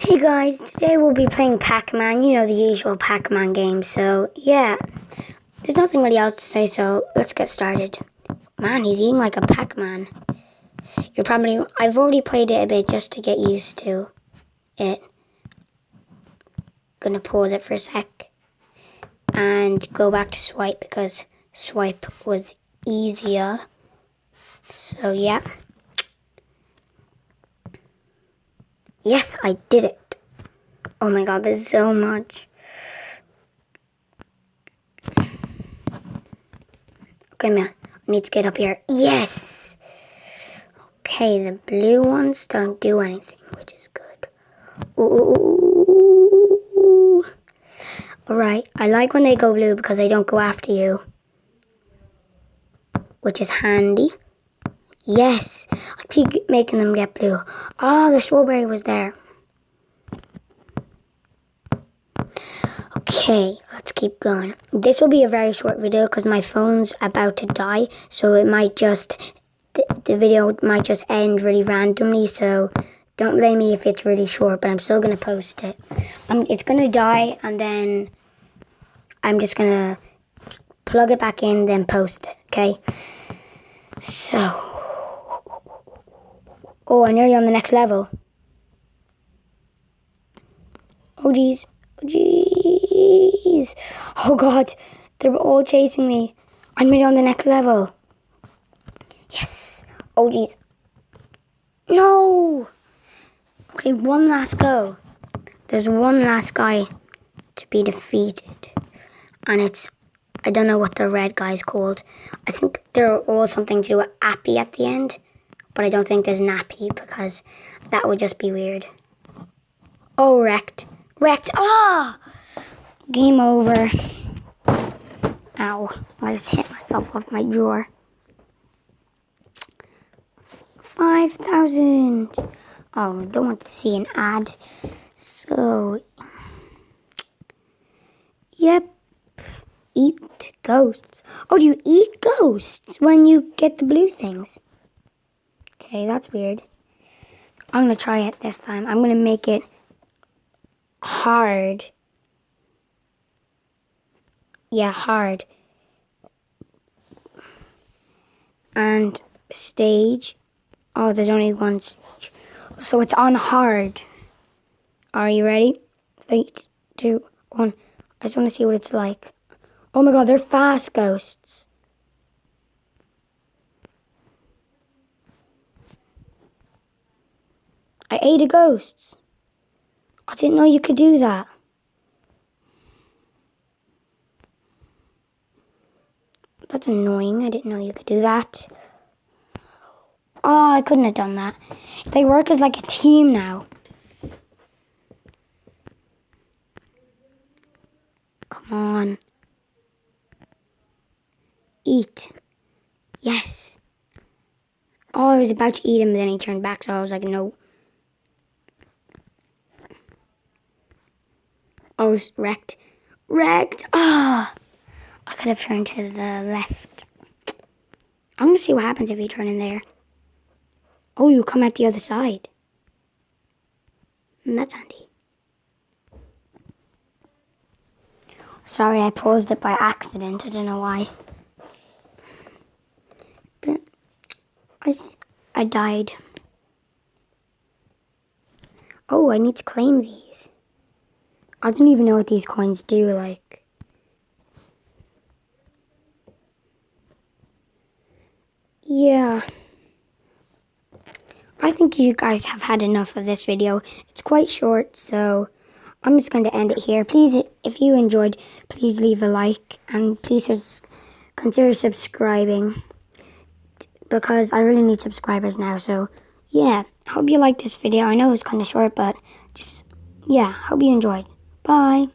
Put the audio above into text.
Hey guys, today we'll be playing Pac-Man, you know, the usual Pac-Man game. So yeah, there's nothing really else to say, so let's get started. Man, he's eating like a Pac-Man. I've already played it a bit just to get used to it. Gonna pause it for a sec and go back to swipe because swipe was easier. So yeah. Yes, I did it. Oh my god, there's so much. Okay, man, I need to get up here. Yes! Okay, the blue ones don't do anything, which is good. Ooh. Alright, I like when they go blue because they don't go after you, which is handy. Yes, I keep making them get blue. Oh, the strawberry was there. Okay, let's keep going. This will be a very short video because my phone's about to die, so it might just, the video might just end really randomly, so don't blame me if it's really short, but I'm still going to post it. It's going to die, and then I'm just going to plug it back in, then post it, okay? So, oh, I'm nearly on the next level. Oh, jeez. Oh, jeez. Oh, God. They're all chasing me. I'm nearly on the next level. Yes. Oh, jeez. No. Okay, one last go. There's one last guy to be defeated. And I don't know what the red guy's called. I think they're all something to do with Appy at the end. But I don't think there's an Appy because that would just be weird. Oh, wrecked. Wrecked. Ah! Oh! Game over. Ow. I just hit myself off my drawer. 5,000. Oh, I don't want to see an ad. So, yep. Eat ghosts. Oh, do you eat ghosts when you get the blue things? Okay, that's weird. I'm going to try it this time. I'm going to make it hard. Yeah, hard. And stage. Oh, there's only one stage. So it's on hard. Are you ready? 3, 2, 1. I just want to see what it's like. Oh my god, they're fast ghosts. I ate a ghost. I didn't know you could do that. That's annoying. I didn't know you could do that. Oh, I couldn't have done that. They work as like a team now. Come on. Eat. Yes. Oh, I was about to eat him, but then he turned back, so I was like, no. Oh, I was wrecked. Wrecked. Ah. Oh, I could have turned to the left. I'm going to see what happens if you turn in there. Oh, you come out the other side. That's handy. Sorry, I paused it by accident. I don't know why. But I died. Oh, I need to claim these. I don't even know what these coins do, like. Yeah. I think you guys have had enough of this video. It's quite short, so I'm just going to end it here. Please, if you enjoyed, please leave a like and please consider subscribing because I really need subscribers now. So, yeah, hope you liked this video. I know it's kind of short, but just, yeah, hope you enjoyed. Bye.